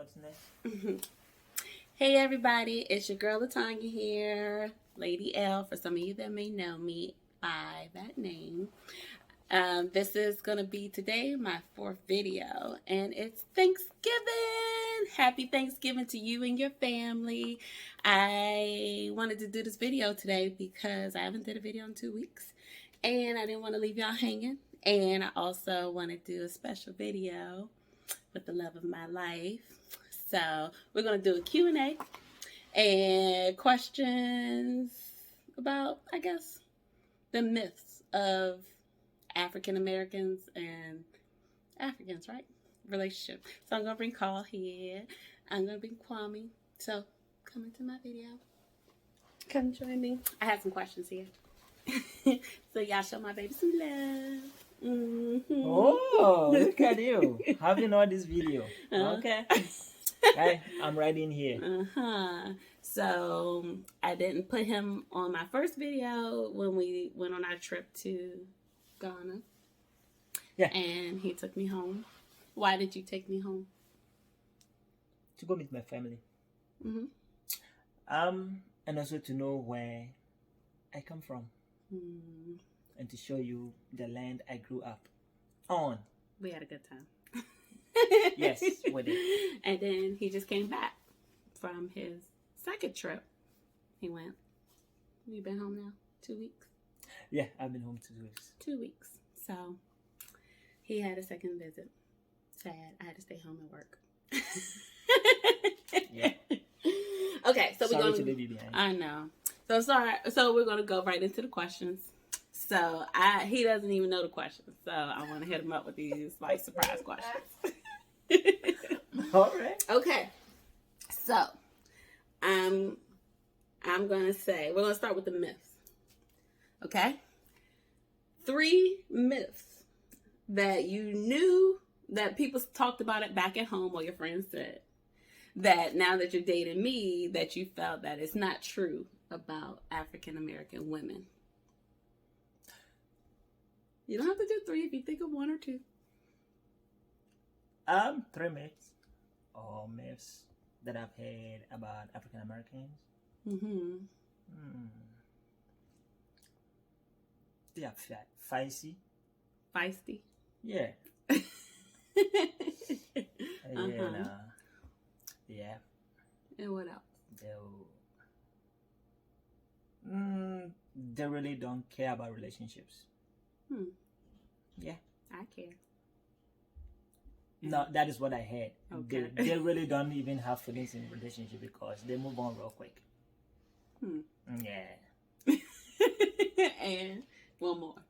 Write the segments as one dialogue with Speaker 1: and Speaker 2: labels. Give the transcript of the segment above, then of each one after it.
Speaker 1: What's next?
Speaker 2: Hey everybody, it's your girl Latanya here, Lady L, for some of you that may know me by that name. This is going to be today my fourth video, and it's Thanksgiving. Happy Thanksgiving to you and your family. I wanted to do this video today because I haven't did a video in 2 weeks, and I didn't want to leave y'all hanging. And I also want to do a special video with the love of my life. So we're going to do a Q&A and questions about, I guess, the myths of African Americans and Africans, right? Relationship. So I'm going to bring Carl here. I'm going to bring Kwame. So come into my video. Come join me. I have some questions here. So y'all show my baby some love. Mm-hmm.
Speaker 1: Oh, look at you having all this video.
Speaker 2: Uh-huh.
Speaker 1: Okay. I'm right in here.
Speaker 2: So I didn't put him on my first video when we went on our trip to Ghana.
Speaker 1: Yeah.
Speaker 2: And he took me home. Why did you take me home?
Speaker 1: To go meet my family.
Speaker 2: Mm-hmm.
Speaker 1: And also to know where I come from.
Speaker 2: Mm.
Speaker 1: And to show you the land I grew up on.
Speaker 2: We had a good time.
Speaker 1: Yes, we did.
Speaker 2: And then he just came back from his second trip. He went. You been home now? 2 weeks?
Speaker 1: Yeah, I've been home 2 weeks.
Speaker 2: 2 weeks. So he had a second visit. Sad. I had to stay home and work.
Speaker 1: Yeah.
Speaker 2: Okay, so we're
Speaker 1: Sorry
Speaker 2: going
Speaker 1: to leave you behind.
Speaker 2: I know. So sorry. So we're gonna go right into the questions. So he doesn't even know the questions. So I want to hit him up with these like surprise questions.
Speaker 1: All right.
Speaker 2: Okay. So I'm gonna say we're gonna start with the myths. Okay. 3 myths that you knew that people talked about it back at home or your friends said that now that you're dating me that you felt that it's not true about African American women. You don't have to do 3 if you think of 1 or 2.
Speaker 1: 3 myths or myths that I've heard about African Americans.
Speaker 2: Mm-hmm.
Speaker 1: They are feisty.
Speaker 2: Feisty.
Speaker 1: Yeah.
Speaker 2: Uh-huh.
Speaker 1: Yeah.
Speaker 2: And what else?
Speaker 1: They really don't care about relationships. Yeah.
Speaker 2: I care.
Speaker 1: No, that is what I heard.
Speaker 2: Okay.
Speaker 1: They really don't even have feelings in relationship because they move on real quick. Yeah.
Speaker 2: And one more.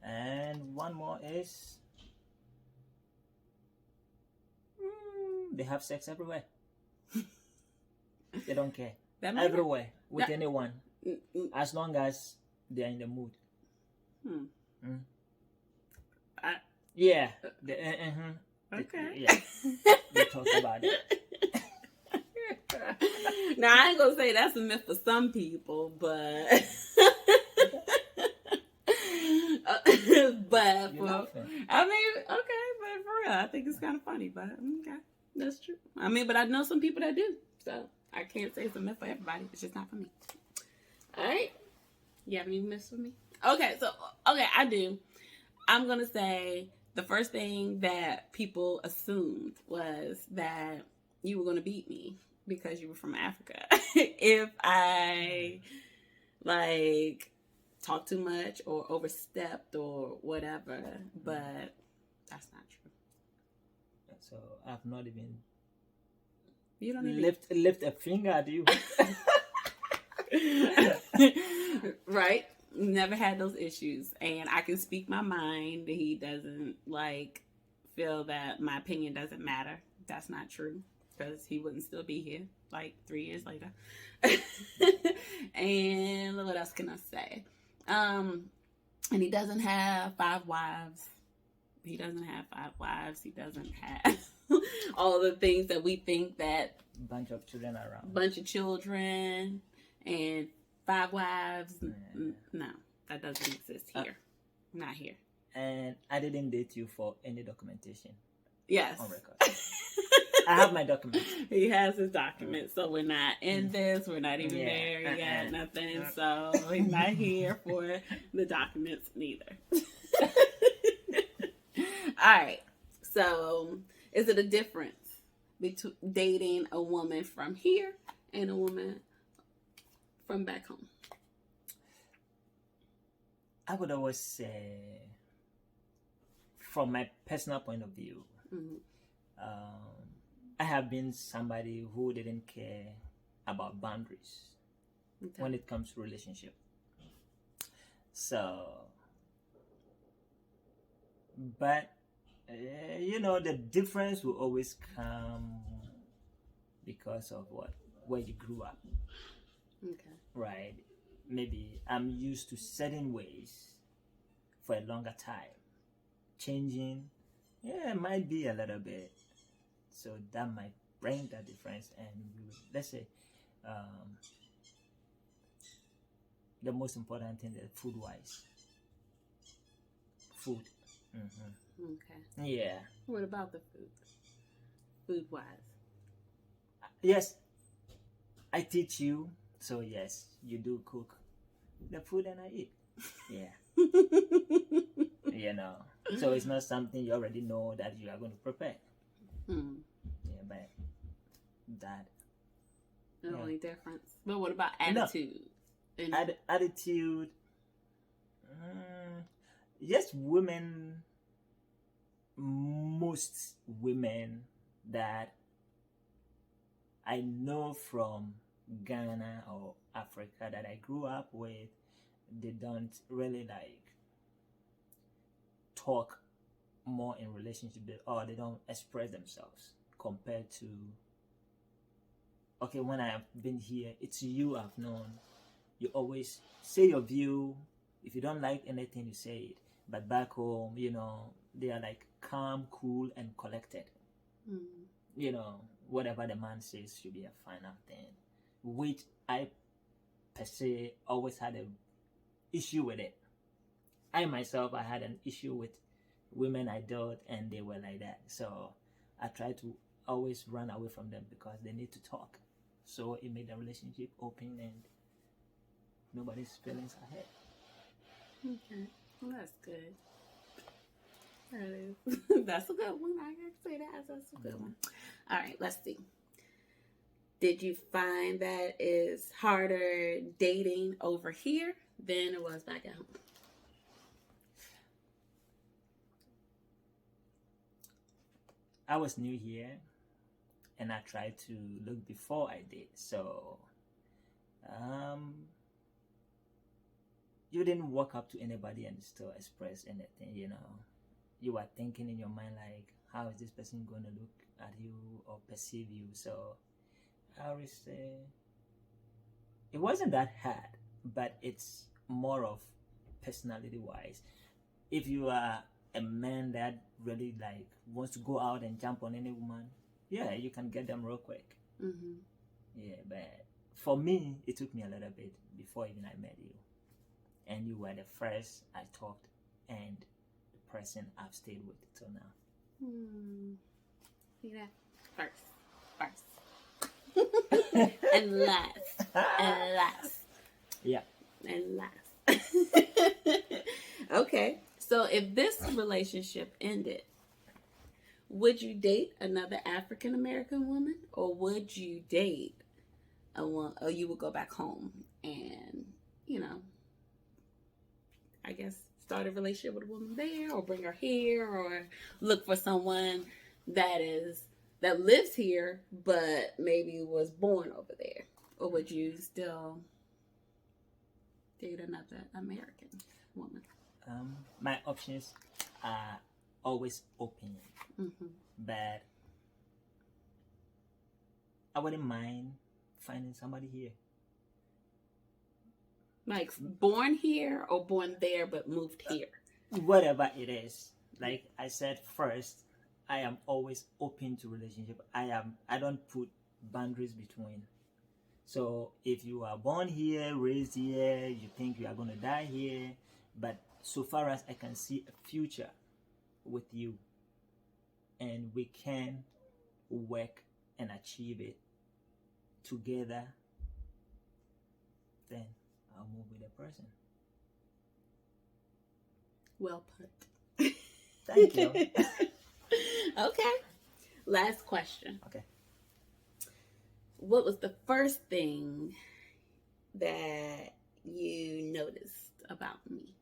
Speaker 1: And one more is they have sex everywhere. They don't care. Everywhere with anyone, as long as they're in the mood. Yeah.
Speaker 2: Okay.
Speaker 1: Yeah. They talk about it.
Speaker 2: Now I ain't gonna say that's a myth for some people, but but for, I mean, okay, but for real, I think it's kind of funny, but okay, that's true. I mean, but I know some people that do, so I can't say it's a myth for everybody. It's just not for me. All right, you have any myths for me? Okay, I do. I'm gonna say the first thing that people assumed was that you were gonna beat me because you were from Africa. If I like talk too much or overstepped or whatever, but that's not true.
Speaker 1: So I've not even
Speaker 2: you don't even
Speaker 1: lift a finger at you.
Speaker 2: Right? Never had those issues, and I can speak my mind. He doesn't like feel that my opinion doesn't matter. That's not true because he wouldn't still be here like 3 years later. And what else can I say? And he doesn't have 5 wives. He doesn't have 5 wives. He doesn't have all the things that we think that
Speaker 1: bunch of children around.
Speaker 2: Bunch of children and 5 wives. No, that doesn't exist here. Not here.
Speaker 1: And I didn't date you for any documentation.
Speaker 2: Yes.
Speaker 1: On record. I have my documents.
Speaker 2: He has his documents, so we're not in this. We're not even there. He got nothing, so he's not here for the documents neither. All right. So, is it a difference between dating a woman from here and a woman from back home?
Speaker 1: I would always say, from my personal point of view, I have been somebody who didn't care about boundaries when it comes to relationship. So, but the difference will always come because of where you grew up.
Speaker 2: Okay.
Speaker 1: Right? Maybe I'm used to certain ways for a longer time. Changing, it might be a little bit. So that might bring that difference. And let's say the most important thing is food-wise. Food. Mm-hmm.
Speaker 2: Okay.
Speaker 1: Yeah.
Speaker 2: What about the food? Food-wise.
Speaker 1: Yes. I teach you. So yes, you do cook the food and I eat. Yeah. So it's not something you already know that you are going to prepare. Yeah, but that.
Speaker 2: The only difference. But what about attitude?
Speaker 1: No. Attitude. Yes, most women that I know from Ghana or Africa that I grew up with, they don't really talk more in relationship, or they don't express themselves compared to, okay, when I have been here, it's you I've known. You always say your view. If you don't like anything, you say it. But back home, they are calm, cool, and collected. Whatever the man says should be a final thing, which I per se always had an issue with it. I myself, I had an issue with women I dealt, and they were like that. So I try to always run away from them because they need to talk. So it made the relationship open and nobody's feelings are hurt.
Speaker 2: Okay, well that's good. That is. That's a good one. I gotta say that. That's a good one. All right, let's see. Did you find that it's harder dating over here than it was back at home?
Speaker 1: I was new here and I tried to look before I did. So you didn't walk up to anybody and still express anything, You were thinking in your mind how is this person going to look at you or perceive you? So I would say it wasn't that hard, but it's more of personality wise. If you are a man that really wants to go out and jump on any woman, yeah, you can get them real quick. Yeah, but for me, it took me a little bit before even I met you, and you were the first I talked and the person I've stayed with till now.
Speaker 2: See that? First. And last.
Speaker 1: Yeah.
Speaker 2: And last. Okay. So if this relationship ended, would you date another African American woman, or would you date or you would go back home and, I guess start a relationship with a woman there, or bring her here, or look for someone that lives here but maybe was born over there? Or would you still date another American woman?
Speaker 1: My options are always open, but I wouldn't mind finding somebody here.
Speaker 2: Like born here or born there but moved here?
Speaker 1: Whatever it is. Like I said first, I am always open to relationship. I don't put boundaries between. So if you are born here, raised here, you think you are going to die here, but so far as I can see a future with you, and we can work and achieve it together, then I'll move with the person.
Speaker 2: Well put.
Speaker 1: Thank you.
Speaker 2: Okay. Last question.
Speaker 1: Okay.
Speaker 2: What was the first thing that you noticed about me?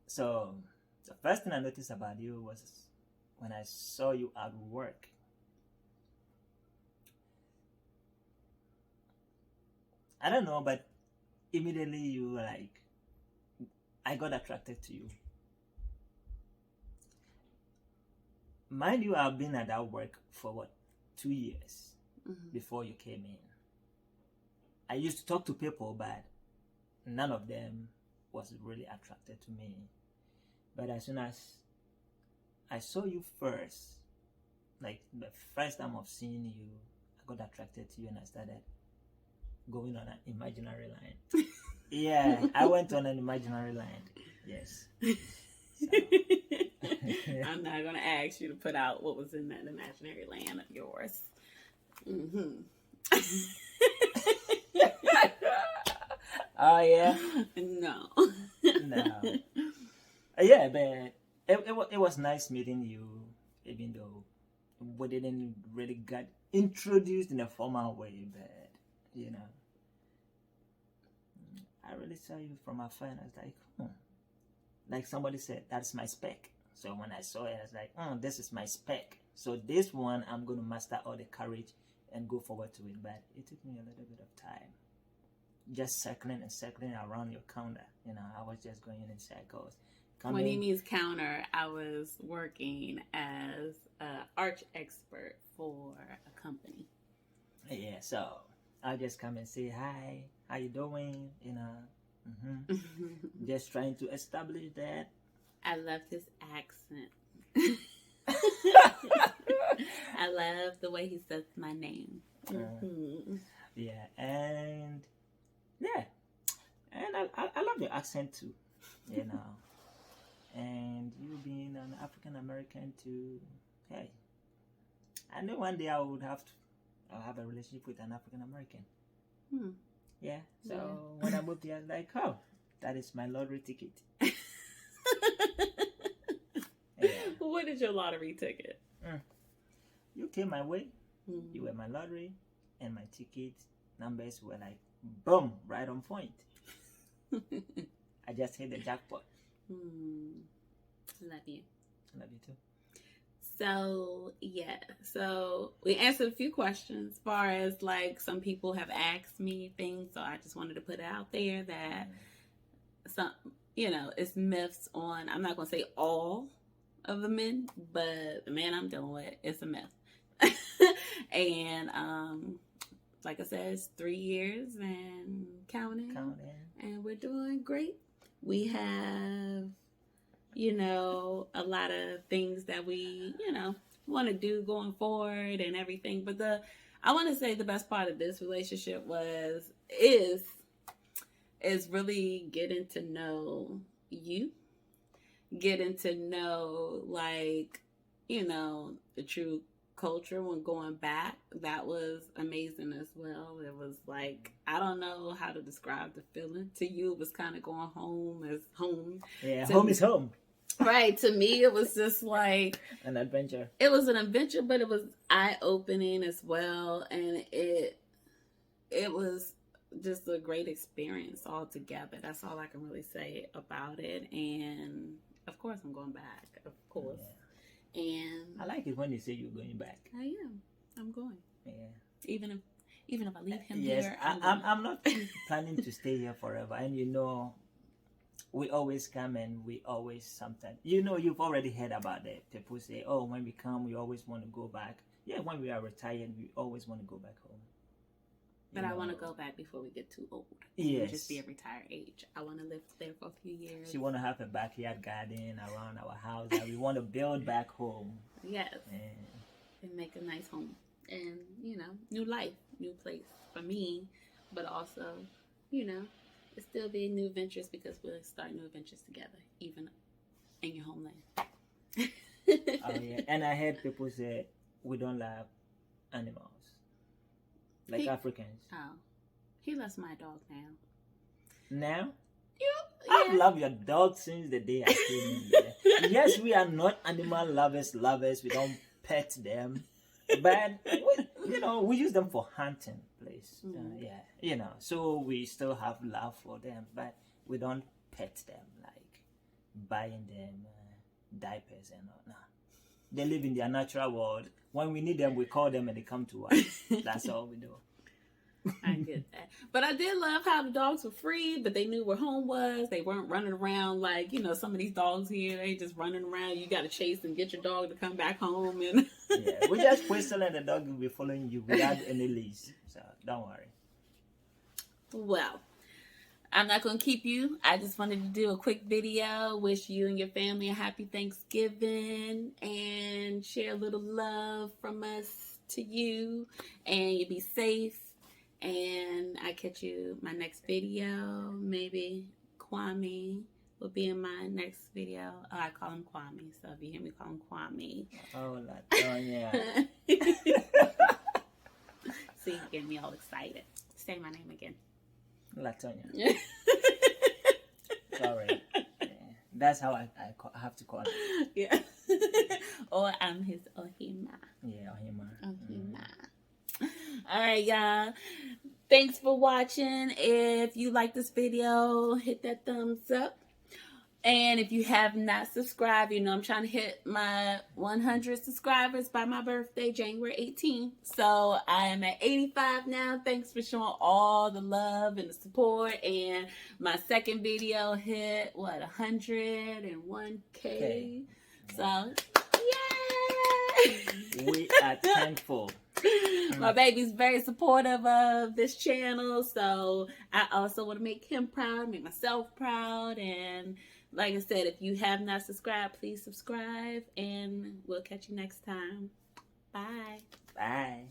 Speaker 1: So the first thing I noticed about you was when I saw you at work. I don't know, but immediately you were like, I got attracted to you. Mind you, I've been at that work for 2 years before you came in. I used to talk to people, but none of them was really attracted to me. But as soon as I saw you first, like the first time of seeing you, I got attracted to you and I started going on an imaginary line. Yeah, I went on an imaginary line. Yes. So.
Speaker 2: I'm not going to ask you to put out what was in that imaginary land of yours.
Speaker 1: Oh, yeah?
Speaker 2: No.
Speaker 1: No. Yeah, but it was nice meeting you, even though we didn't really get introduced in a formal way, but, you know, I really saw you from afar and I was like, like somebody said, that's my spec. So when I saw it, I was like, this is my spec. So this one, I'm going to master all the courage and go forward to it. But it took me a little bit of time. Just circling and circling around your counter. You know, I was just going in circles.
Speaker 2: When he means counter, I was working as an arch expert for a company.
Speaker 1: Yeah, so I'll just come and say, hi, how you doing? You know, just trying to establish that.
Speaker 2: I love his accent. I love the way he says my name.
Speaker 1: Yeah, and I love your accent too, you know. And you being an African American too, hey, I know one day I'll have a relationship with an African American. Yeah, so when I moved here, I was like, oh, that is my lottery ticket. Yeah.
Speaker 2: What is your lottery ticket?
Speaker 1: You came my way. You were my lottery, and my ticket numbers were like, boom, right on point. I just hit the jackpot.
Speaker 2: Love you.
Speaker 1: Love you too.
Speaker 2: So, yeah. So, we answered a few questions as far as like some people have asked me things. So, I just wanted to put it out there that some, you know, it's myths on, I'm not going to say all of the men, but the man I'm dealing with, it's a myth. And, like I said, it's 3 years and counting. And we're doing great. We have, you know, a lot of things that we, you know, want to do going forward and everything. But I want to say the best part of this relationship is really getting to know you, getting to know, like, you know, the true culture when going back. That was amazing as well. It was like, I don't know how to describe the feeling. To you, it was kind of going home as home.
Speaker 1: Yeah, home is home.
Speaker 2: Right. To me, it was just like
Speaker 1: an adventure.
Speaker 2: It was an adventure, but it was eye-opening as well. And it was just a great experience altogether. That's all I can really say about it. And of course, I'm going back. Of course. Yeah. And
Speaker 1: I like it when you say you're going back.
Speaker 2: I am. I'm going.
Speaker 1: Yeah.
Speaker 2: Even if I leave him
Speaker 1: yes,
Speaker 2: here,
Speaker 1: I'm not planning to stay here forever. And you know, we always come and we always sometimes, you know, you've already heard about it. People say, oh, when we come, we always want to go back. Yeah, when we are retired, we always want to go back home.
Speaker 2: But I want to go back before we get too old.
Speaker 1: Yes.
Speaker 2: Just be a retired age. I want to live there for a few years.
Speaker 1: She want to have a backyard garden around our house that we want to build back home.
Speaker 2: Yes. And make a nice home. And, you know, new life, new place for me. But also, you know, it's still be new ventures because we'll start new adventures together, even in your homeland.
Speaker 1: Oh yeah, and I heard people say we don't love animals like
Speaker 2: He-
Speaker 1: Africans.
Speaker 2: Oh, he loves my dog now.
Speaker 1: Now
Speaker 2: Yeah.
Speaker 1: I've loved your dog since the day I came in there. Yes, we are not animal lovers. We don't pet them, but we use them for hunting, please. Yeah, so we still have love for them, but we don't pet them like buying them diapers and all. No, they live in their natural world. When we need them, we call them and they come to us. That's all we do.
Speaker 2: I get that. But I did love how the dogs were free, but they knew where home was. They weren't running around like, some of these dogs here, they just running around. You got to chase and get your dog to come back home. And
Speaker 1: Yeah, we just whistle and the dog will be following you without any leash. So don't worry.
Speaker 2: Well, I'm not going to keep you. I just wanted to do a quick video, wish you and your family a happy Thanksgiving, and share a little love from us to you, and you be safe. And I catch you my next video. Maybe Kwame will be in my next video. Oh, I call him Kwame, so if you hear me call him Kwame.
Speaker 1: Oh, Latonya.
Speaker 2: See, you get me all excited. Say my name again.
Speaker 1: Latonya. Sorry. Yeah, that's how I have to call it.
Speaker 2: Yeah. Or I'm his Ohima.
Speaker 1: Yeah, Ohima.
Speaker 2: Ohima. All right, y'all. Thanks for watching. If you like this video, hit that thumbs up. And if you have not subscribed, I'm trying to hit my 100 subscribers by my birthday, January 18th. So I am at 85 now. Thanks for showing all the love and the support. And my second video hit, 101K.
Speaker 1: Okay.
Speaker 2: So, yay!
Speaker 1: We are thankful.
Speaker 2: My baby's very supportive of this channel, so I also want to make him proud, make myself proud. And like I said, if you have not subscribed, please subscribe, and we'll catch you next time. Bye.
Speaker 1: Bye.